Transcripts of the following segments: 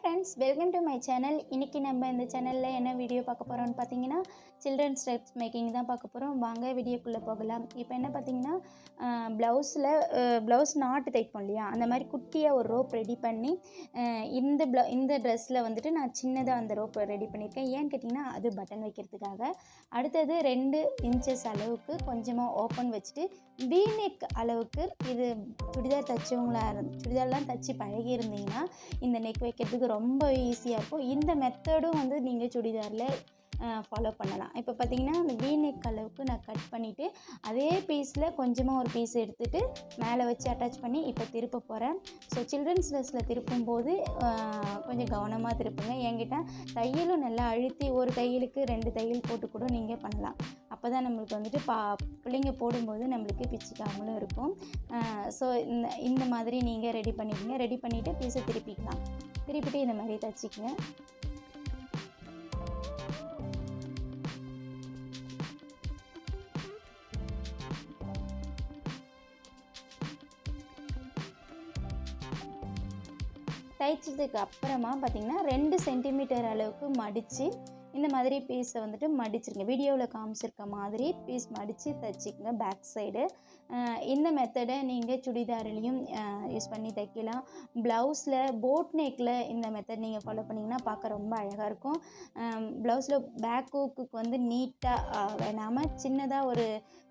Friends, welcome to my channel. இன்றைக்கி நம்ம இந்த சேனலில் என்ன வீடியோ பார்க்க போகிறோம்னு பார்த்தீங்கன்னா, சில்ட்ரன்ஸ் ட்ரெஸ் மேக்கிங் தான் பார்க்க போகிறோம். வாங்க வீடியோக்குள்ளே போகலாம். இப்போ என்ன பார்த்தீங்கன்னா, ப்ளவுஸ் நாட்டு தைப்போம் இல்லையா, அந்த மாதிரி குட்டியாக ஒரு ரோப் ரெடி பண்ணி இந்த ட்ரெஸ்ஸில் வந்துட்டு நான் சின்னதாக அந்த ரோப் ரெடி பண்ணியிருக்கேன். ஏன்னு கேட்டிங்கன்னா, அது பட்டன் வைக்கிறதுக்காக. அடுத்தது 2 இன்ச்சஸ் அளவுக்கு கொஞ்சமாக ஓப்பன் வச்சுட்டு வீநெக் அளவுக்கு, இது சுடிதார்லாம் தைச்சி பழகி இருந்தீங்கன்னா இந்த நெக் வைக்கிறதுக்கு ரொம்ப ஈஸியாக இருக்கும். இந்த மெத்தடும் வந்து நீங்கள் சுடிதாரில் ஃபாலோ பண்ணலாம். இப்போ பார்த்தீங்கன்னா, அந்த வீநெக் அளவுக்கு நான் கட் பண்ணிவிட்டு அதே பீஸில் கொஞ்சமாக ஒரு பீஸ் எடுத்துகிட்டு மேலே வச்சு அட்டாச் பண்ணி இப்போ திருப்ப போகிறேன். ஸோ சில்ட்ரன்ஸ் ட்ரெஸ்ஸில் திருப்பும்போது கொஞ்சம் கவனமாக திருப்புங்க. என்கிட்ட தையலும் நல்லா அழுத்தி ஒரு தையலுக்கு 2 தையல் போட்டு கூட நீங்கள் பண்ணலாம். அப்போ தான் நம்மளுக்கு வந்துட்டு பிள்ளைங்க போடும்போது நம்மளுக்கு பிச்சுக்காமலும் இருக்கும். ஸோ இந்த மாதிரி நீங்கள் ரெடி பண்ணிவிட்டு பீஸை திருப்பிட்டு இந்த மாதிரி தைச்சிக்கங்க. தைச்சதுக்கு அப்புறமா பார்த்திங்கன்னா 2 சென்டிமீட்டர் அளவுக்கு மடித்து இந்த மாதிரி பீஸை வந்துட்டு மடிச்சிருங்க. வீடியோவில் காமிச்சிருக்க மாதிரி பீஸ் மடித்து தைச்சிக்கங்க பேக் சைடு. இந்த மெத்தடை நீங்கள் சுடிதார்லேயும் யூஸ் பண்ணி தைக்கலாம். ப்ளவுஸில் போட் நெக்கில் இந்த மெத்தட் நீங்கள் ஃபாலோ பண்ணிங்கன்னா பார்க்க ரொம்ப அழகாக இருக்கும். ப்ளவுஸில் பேக் ஹூக்குக்கு வந்து நீட்டாக வேணாமல் சின்னதாக ஒரு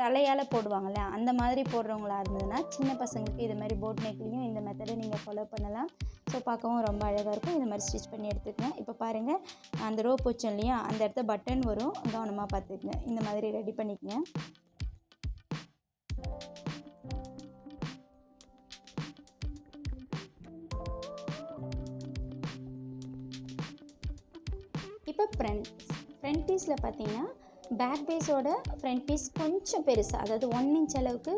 தலையால் போடுவாங்கள்ல, அந்த மாதிரி போடுறவங்களா இருந்ததுன்னா சின்ன பசங்களுக்கு இது மாதிரி போட் நெக்லேயும் இந்த மெத்தடை நீங்கள் ஃபாலோ பண்ணலாம். ஸோ பார்க்கவும் ரொம்ப அழகாக இருக்கும். இந்த மாதிரி ஸ்டிச் பண்ணி எடுத்துக்கங்க. இப்போ பாருங்கள், அந்த ரோப் வச்சோம் இல்லையா, அந்த இடத்த பட்டன் வரும், கவனமாக பார்த்துக்குங்க. இந்த மாதிரி ரெடி பண்ணிக்கங்க. இப்போ ஃப்ரண்ட் பீஸில் பார்த்தீங்கன்னா, பேக் பீஸோட ஃப்ரண்ட் பீஸ் கொஞ்சம் பெருசாக, அதாவது 1 இன்ச் அளவுக்கு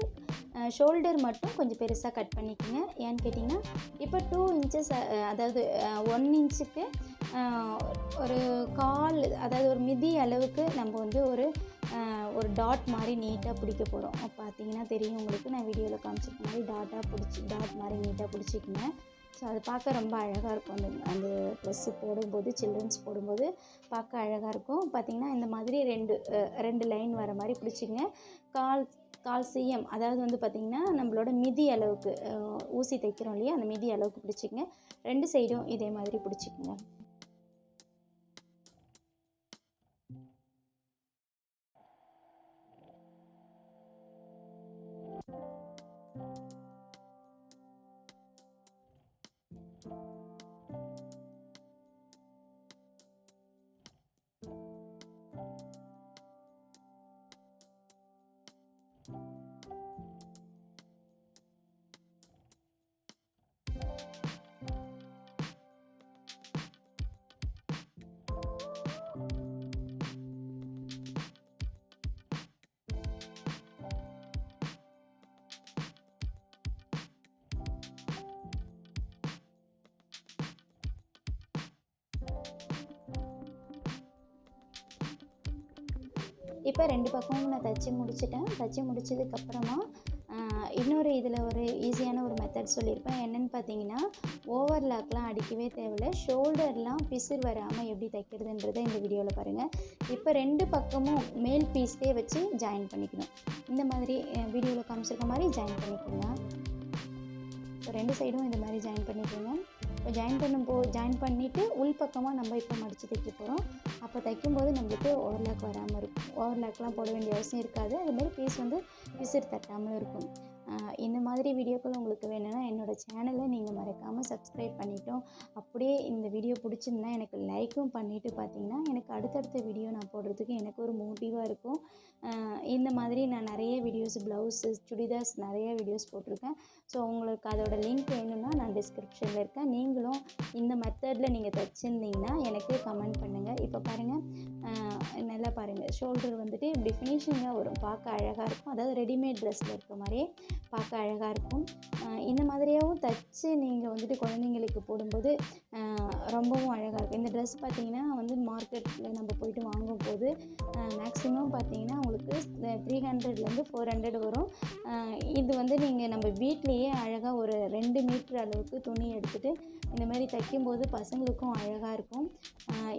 ஷோல்டர் மட்டும் கொஞ்சம் பெருசாக கட் பண்ணிக்கோங்க. ஏன்னு கேட்டிங்கன்னா, இப்போ 2 இன்ச்சஸ், அதாவது 1 இன்ச்சுக்கு ஒரு கால், அதாவது ஒரு மிதி அளவுக்கு நம்ம வந்து ஒரு டாட் மாதிரி நீட்டாக பிடிக்க போகிறோம். பார்த்தீங்கன்னா தெரியும் உங்களுக்கு, நான் வீடியோவில் காமிச்சிருக்க மாதிரி டாட் மாதிரி நீட்டாக பிடிச்சிக்கங்க. ஸோ அது பார்க்க ரொம்ப அழகாக இருக்கும். அந்த ட்ரெஸ்ஸு போடும்போது, சில்ட்ரன்ஸ் போடும்போது பார்க்க அழகாக இருக்கும். பார்த்திங்கன்னா இந்த மாதிரி 2 லைன் வர மாதிரி பிடிச்சிங்க. கால் சிஎம், அதாவது வந்து பார்த்திங்கன்னா நம்மளோட மிதி அளவுக்கு, ஊசி தைக்கிறோம் இல்லையா, அந்த மிதி அளவுக்கு பிடிச்சிக்கங்க. 2 சைடும் இதே மாதிரி பிடிச்சிக்கங்க. இப்போ 2 பக்கமும் நான் தைச்சி முடிச்சிட்டேன். தைச்சி முடிச்சதுக்கப்புறமா இன்னொரு இதில் ஒரு ஈஸியான ஒரு மெத்தட் சொல்லியிருப்பேன். என்னென்னு பார்த்தீங்கன்னா, ஓவர்லாக்லாம் அடிக்கவே தேவையில்லை. ஷோல்டர்லாம் பிசிறு வராமல் எப்படி தைக்கிறதுன்றதை இந்த வீடியோவில் பாருங்கள். இப்போ 2 பக்கமும் மேல் பீஸ்லேயே வச்சு ஜாயின் பண்ணிக்கணும். இந்த மாதிரி வீடியோவில் காமிச்சிருக்க மாதிரி ஜாயின் பண்ணிக்கோங்க. இப்போ 2 சைடும் இந்த மாதிரி ஜாயின் பண்ணிக்கோங்க. இப்போ ஜாயின் பண்ணிவிட்டு உள் பக்கமாக நம்ம இப்போ மடித்து தைக்க போகிறோம். அப்போ தைக்கும்போது நம்மளுக்கு ஓவர்லாக் வராமல் இருக்கும். ஓவர்லாக்லாம் போட வேண்டிய அவசியம் இருக்காது. அதுமாதிரி பீஸ் வந்து பிசிறு தட்டாமல் இருக்கும். இந்த மாதிரி வீடியோக்கள் உங்களுக்கு வேணும்னா என்னோடய சேனலை நீங்கள் மறக்காமல் சப்ஸ்கிரைப் பண்ணிட்டோம். அப்படியே இந்த வீடியோ பிடிச்சிருந்தா எனக்கு லைக்கும் பண்ணிவிட்டு பார்த்தீங்கன்னா, எனக்கு அடுத்தடுத்த வீடியோ நான் போடுறதுக்கு எனக்கு ஒரு மோட்டிவாக இருக்கும். இந்த மாதிரி நான் நிறைய வீடியோஸ், ப்ளவுஸு, சுடிதார்ஸ் நிறைய வீடியோஸ் போட்டிருக்கேன். ஸோ உங்களுக்கு அதோட லிங்க் வேணும்னா நான் டிஸ்கிரிப்ஷனில் இருக்கேன். நீங்களும் இந்த மெத்தடில் நீங்கள் தைச்சிருந்தீங்கன்னா எனக்கு கமெண்ட் பண்ணுங்கள். இப்போ பாருங்கள், நல்லா பாருங்கள், ஷோல்டர் வந்துட்டு இப்படி ஃபினிஷிங்காக வரும், பார்க்க அழகாக இருக்கும். அதாவது ரெடிமேட் ட்ரெஸ்ஸில் இருக்க மாதிரியே பார்க்க அழகாக இருக்கும். இந்த மாதிரியாகவும் தைச்சி நீங்கள் வந்துட்டு குழந்தைங்களுக்கு போடும்போது ரொம்பவும் அழகாக இருக்கும். இந்த ட்ரெஸ் பார்த்திங்கன்னா வந்து மார்க்கெட்டில் நம்ம போயிட்டு வாங்கும்போது மேக்ஸிமம் பார்த்திங்கன்னா உங்களுக்கு 300லேருந்து 400 வரும். இது வந்து நம்ம வீட்டிலையே அழகாக ஒரு 2 மீட்டர் அளவுக்கு துணி எடுத்துகிட்டு இந்த மாதிரி தைக்கும்போது பசங்களுக்கும் அழகாக இருக்கும்.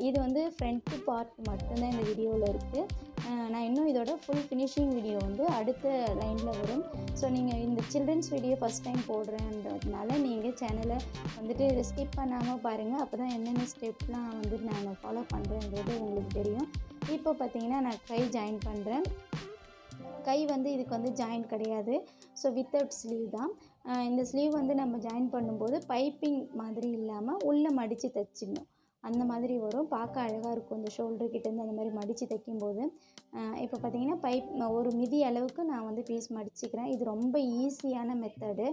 இது வந்து ஃப்ரண்ட் பார்ட் மட்டும்தான் இந்த வீடியோவில் இருக்குது. நான் இன்னும் இதோட ஃபுல் ஃபினிஷிங் வீடியோ வந்து அடுத்த லைனில் வரும். ஸோ நீங்கள் இந்த சில்ட்ரன்ஸ் வீடியோ ஃபஸ்ட் டைம் போடுறேன்றதுனால நீங்கள் சேனலை வந்துட்டு ஸ்கிப் பண்ணாமல் பாருங்கள். அப்போ தான் என்னென்ன ஸ்டெப்லாம் வந்துட்டு நான் ஃபாலோ பண்ணுறேன்றது உங்களுக்கு தெரியும். இப்போ பார்த்தீங்கன்னா நான் கை ஜாயின் பண்ணுறேன். கை வந்து இதுக்கு வந்து ஜாயின் கிடையாது. ஸோ வித்தவுட் ஸ்லீவ் தான். இந்த ஸ்லீவ் வந்து நம்ம ஜாயின் பண்ணும்போது பைப்பிங் மாதிரி இல்லாமல் உள்ளே மடித்து தைச்சிடணும். அந்த மாதிரி வரும். பார்க்க அழகாக இருக்கும். இந்த ஷோல்டர் கிட்டேருந்து அந்த மாதிரி மடித்து தைக்கும்போது. இப்போ பார்த்திங்கன்னா ஒரு மிதி அளவுக்கு நான் வந்து பீஸ் மடிச்சுக்கிறேன். இது ரொம்ப ஈஸியான மெத்தடு.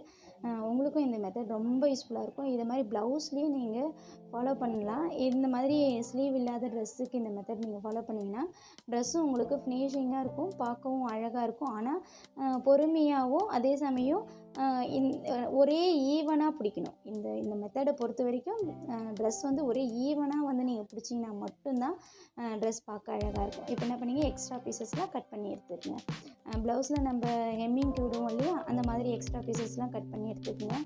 உங்களுக்கும் இந்த மெத்தட் ரொம்ப யூஸ்ஃபுல்லாக இருக்கும். இதை மாதிரி ப்ளவுஸ்லேயும் நீங்கள் ஃபாலோ பண்ணலாம். இந்த மாதிரி ஸ்லீவ் இல்லாத ட்ரெஸ்ஸுக்கு இந்த மெத்தட் நீங்கள் ஃபாலோ பண்ணிங்கன்னா ட்ரெஸ்ஸும் உங்களுக்கு ஃபினிஷிங்காக இருக்கும், பார்க்கவும் அழகாக இருக்கும். ஆனால் பொறுமையாகவும் அதே சமயம் ஒரே ஈவனாக பிடிக்கணும். இந்த மெத்தடை பொறுத்த வரைக்கும் ட்ரெஸ் வந்து ஒரே ஈவனாக வந்து நீங்கள் பிடிச்சிங்கன்னா மட்டும்தான் ட்ரெஸ் பார்க்க அழகாக இருக்கும். இப்போ என்ன பண்ணீங்க, எக்ஸ்ட்ரா பீசஸ்லாம் கட் பண்ணி எடுத்துக்கங்க. ப்ளவுஸில் நம்ம ஹெம்மிங்க்கு விடுவோம் இல்லையா, அந்த மாதிரி எக்ஸ்ட்ரா பீசஸ்லாம் கட் பண்ணி எடுத்துக்கங்க.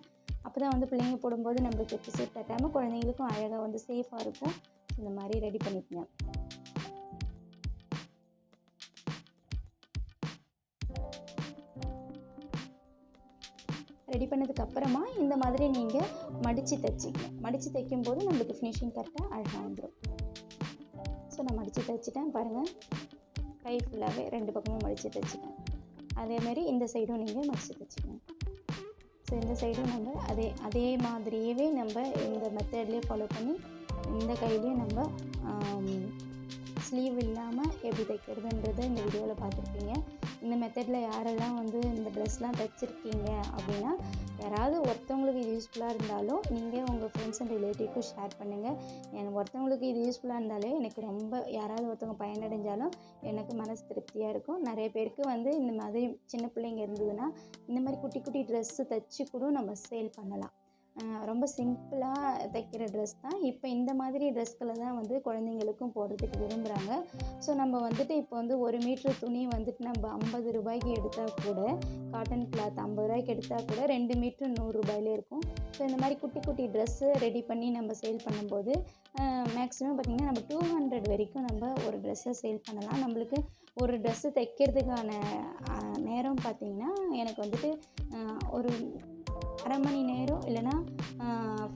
அப்போ தான் வந்து பிள்ளைங்க போடும்போது நம்மளுக்கு பிசு தட்டாமல் குழந்தைங்களுக்கும் அழகாக வந்து சேஃபாக இருக்கும். இந்த மாதிரி ரெடி பண்ணிக்கங்க. ரெடி பண்ணதுக்கப்புறமா இந்த மாதிரி நீங்கள் மடித்து தைச்சிக்கணும். மடித்து தைக்கும்போது நம்மளுக்கு ஃபினிஷிங் கரெக்டாக அழகாக வந்துடும். ஸோ நான் மடித்து தைச்சிட்டேன் பாருங்கள். கை ஃபுல்லாகவே 2 பக்கமும் மடித்து தைச்சிட்டேன். அதேமாதிரி இந்த சைடும் நீங்கள் மடித்து தைச்சிக்கணும். ஸோ இந்த சைடும் நம்ம அதே மாதிரியே நம்ம இந்த மெத்தட்லேயே ஃபாலோ பண்ணி இந்த கையிலையும் நம்ம ஸ்லீவ் இல்லாமல் எப்படி தைக்கிறதுன்றதை இந்த வீடியோவில் பார்த்துருப்பீங்க. இந்த மெத்தடில் யாரெல்லாம் வந்து இந்த ட்ரெஸ்லாம் தைச்சிருக்கீங்க அப்படின்னா, யாராவது ஒருத்தவங்களுக்கு இது யூஸ்ஃபுல்லாக இருந்தாலும் நீங்கள் உங்கள் ஃப்ரெண்ட்ஸ் அண்ட் ரிலேட்டிவ்க்கும் ஷேர் பண்ணுங்கள். எனக்கு ஒருத்தவங்களுக்கு இது யூஸ்ஃபுல்லாக இருந்தாலே எனக்கு ரொம்ப, யாராவது ஒருத்தவங்க பயனடைஞ்சாலும் எனக்கு மனசு திருப்தியாக இருக்கும். நிறைய பேருக்கு வந்து இந்த மாதிரி சின்ன பிள்ளைங்க இருந்ததுன்னா இந்த மாதிரி குட்டி குட்டி ட்ரெஸ்ஸு தைச்சி கூட நம்ம சேல் பண்ணலாம். ரொம்ப சிம்பிளாக தைக்கிற ட்ரெஸ் தான். இப்போ இந்த மாதிரி ட்ரெஸ்களை தான் வந்து குழந்தைங்களுக்கும் போடுறதுக்கு விரும்புகிறாங்க. ஸோ நம்ம வந்துட்டு இப்போ வந்து 1 மீட்டர் துணி வந்துட்டு நம்ம 50 ரூபாய்க்கு எடுத்தால் கூட, காட்டன் கிளாத் 50 ரூபாய்க்கு எடுத்தால் கூட 2 மீட்ரு 100 ரூபாயிலே இருக்கும். ஸோ இந்த மாதிரி குட்டி குட்டி ட்ரெஸ்ஸு ரெடி பண்ணி நம்ம சேல் பண்ணும்போது மேக்ஸிமம் பார்த்திங்கன்னா நம்ம 200 வரைக்கும் நம்ம ஒரு ட்ரெஸ்ஸை சேல் பண்ணலாம். நம்மளுக்கு ஒரு ட்ரெஸ்ஸு தைக்கிறதுக்கான நேரம் பார்த்திங்கன்னா எனக்கு வந்துட்டு ஒரு அரை மணி நேரம் இல்லைனா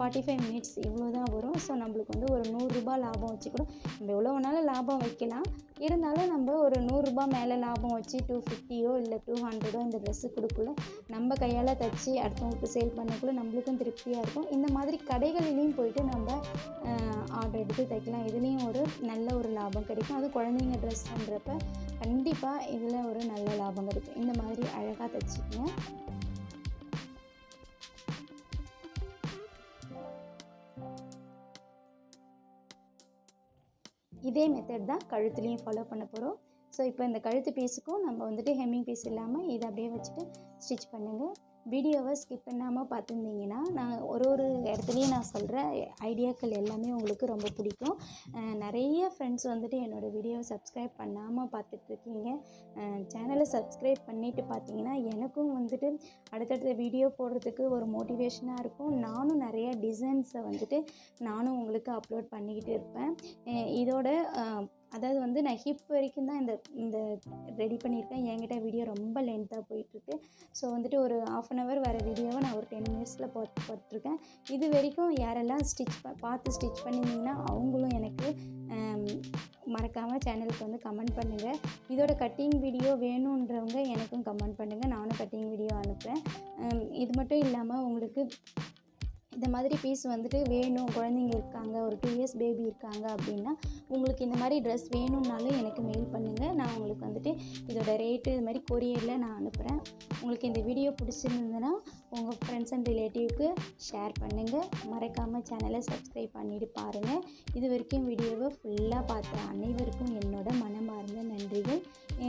45 மினிட்ஸ் இவ்வளோ தான் வரும். ஸோ நம்மளுக்கு வந்து ஒரு 100 ரூபா லாபம் வச்சு கூட நம்ம எவ்வளோ வேணாலும் லாபம் வைக்கலாம். இருந்தாலும் நம்ம ஒரு 100 ரூபா மேலே லாபம் வச்சு 250 இல்லை 200 இந்த ட்ரெஸ்ஸு கொடுக்கல நம்ம கையால் தைச்சி அடுத்தவங்களுக்கு சேல் பண்ணக்குள்ள நம்மளுக்கும் திருப்தியாக இருக்கும். இந்த மாதிரி கடைகளிலையும் போயிட்டு நம்ம ஆர்டர் எடுத்து தைக்கலாம். இதுலேயும் ஒரு நல்ல ஒரு லாபம் கிடைக்கும். அது குழந்தைங்க ட்ரெஸ்ன்றப்ப கண்டிப்பாக இதில் ஒரு நல்ல லாபம் கிடைக்கும். இந்த மாதிரி அழகாக தைச்சிக்கங்க. இதே மெத்தட் தான் கழுத்துலேயும் ஃபாலோ பண்ண போகிறோம். ஸோ இப்போ இந்த கழுத்து பீஸுக்கும் நம்ம வந்துட்டு ஹெம்மிங் பீஸ் இல்லாமல் இதை அப்படியே வச்சுட்டு ஸ்டிச் பண்ணுங்கள். வீடியோவை ஸ்கிப் பண்ணாமல் பார்த்துருந்தீங்கன்னா நான் ஒரு இடத்துலையும் நான் சொல்கிற ஐடியாக்கள் எல்லாமே உங்களுக்கு ரொம்ப பிடிக்கும். நிறைய ஃப்ரெண்ட்ஸ் வந்துட்டு என்னோடய வீடியோவை சப்ஸ்கிரைப் பண்ணாமல் பார்த்துட்ருக்கீங்க. சேனலை சப்ஸ்கிரைப் பண்ணிவிட்டு பார்த்தீங்கன்னா எனக்கும் வந்துட்டு அடுத்தடுத்த வீடியோ போடுறதுக்கு ஒரு மோட்டிவேஷனாக இருக்கும். நானும் நிறைய டிசைன்ஸை வந்துட்டு நானும் உங்களுக்கு அப்லோட் பண்ணிக்கிட்டு இருப்பேன். இதோட அதாவது வந்து நான் ஹிப் வரைக்கும் தான் இந்த ரெடி பண்ணியிருக்கேன். என்கிட்ட வீடியோ ரொம்ப லென்த்தாக போயிட்டுருக்கு. ஸோ வந்துட்டு ஒரு 1/2 hour வர வீடியோவை நான் ஒரு 10 மினிட்ஸில் போட்டிருக்கேன். இது வரைக்கும் யாரெல்லாம் பார்த்து ஸ்டிச் பண்ணியிருந்தீங்கன்னா அவங்களும் எனக்கு மறக்காமல் சேனலுக்கு வந்து கமெண்ட் பண்ணுங்கள். இதோட கட்டிங் வீடியோ வேணுன்றவங்க எனக்கும் கமெண்ட் பண்ணுங்கள். நானும் கட்டிங் வீடியோ அனுப்புகிறேன். இது மட்டும் இல்லாமல் உங்களுக்கு இந்த மாதிரி பீஸ் வந்துட்டு வேணும், குழந்தைங்க இருக்காங்க, ஒரு 2 years பேபி இருக்காங்க அப்படின்னா உங்களுக்கு இந்த மாதிரி ட்ரெஸ் வேணும்னாலும் எனக்கு மெயில் பண்ணுங்கள். நான் உங்களுக்கு வந்துட்டு இதோட ரேட்டு இது மாதிரி கொரியரில் நான் அனுப்புகிறேன். உங்களுக்கு இந்த வீடியோ பிடிச்சிருந்ததுன்னா உங்கள் ஃப்ரெண்ட்ஸ் அண்ட் ரிலேட்டிவ்க்கு ஷேர் பண்ணுங்கள். மறக்காமல் சேனலை சப்ஸ்கிரைப் பண்ணிவிட்டு பாருங்கள். இது வரைக்கும் வீடியோவை ஃபுல்லாக பார்த்த அனைவருக்கும் என்னோட மனமார்ந்த நன்றிகள்.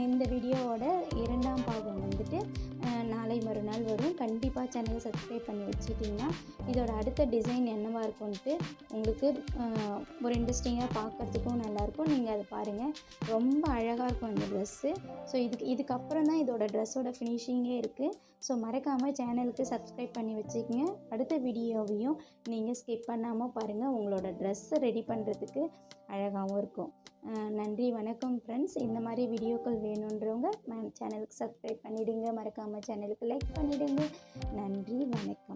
இந்த வீடியோவோட 2ஆம் பாகம் வந்துட்டு நாளை மறுநாள் வரும். கண்டிப்பாக சேனலை சப்ஸ்கிரைப் பண்ணி வச்சுட்டிங்கன்னா இதோட அடுத்த டிசைன் என்னவாக இருக்கும்ன்ட்டு உங்களுக்கு ஒரு இன்ட்ரெஸ்டிங்காக பார்க்குறதுக்கும் நல்லாயிருக்கும். நீங்கள் அதை பாருங்கள், ரொம்ப அழகாக இருக்கும் இந்த ட்ரெஸ்ஸு. ஸோ இதுக்கப்புறம் தான் இதோட ட்ரெஸ்ஸோட ஃபினிஷிங்கே இருக்குது. ஸோ மறக்காமல் சேனலுக்கு சப்ஸ்கிரைப் பண்ணி வச்சுக்கோங்க. அடுத்த வீடியோவையும் நீங்கள் ஸ்கிப் பண்ணாமல் பாருங்கள். உங்களோட ட்ரெஸ்ஸை ரெடி பண்ணுறதுக்கு அழகாகவும் இருக்கும். நன்றி, வணக்கம் ஃப்ரெண்ட்ஸ். இந்த மாதிரி வீடியோக்கள் வேணுன்றவங்க சேனலுக்கு சப்ஸ்கிரைப் பண்ணிவிடுங்க. மறக்காமல் சேனலுக்கு லைக் பண்ணிவிடுங்க. நன்றி, வணக்கம்.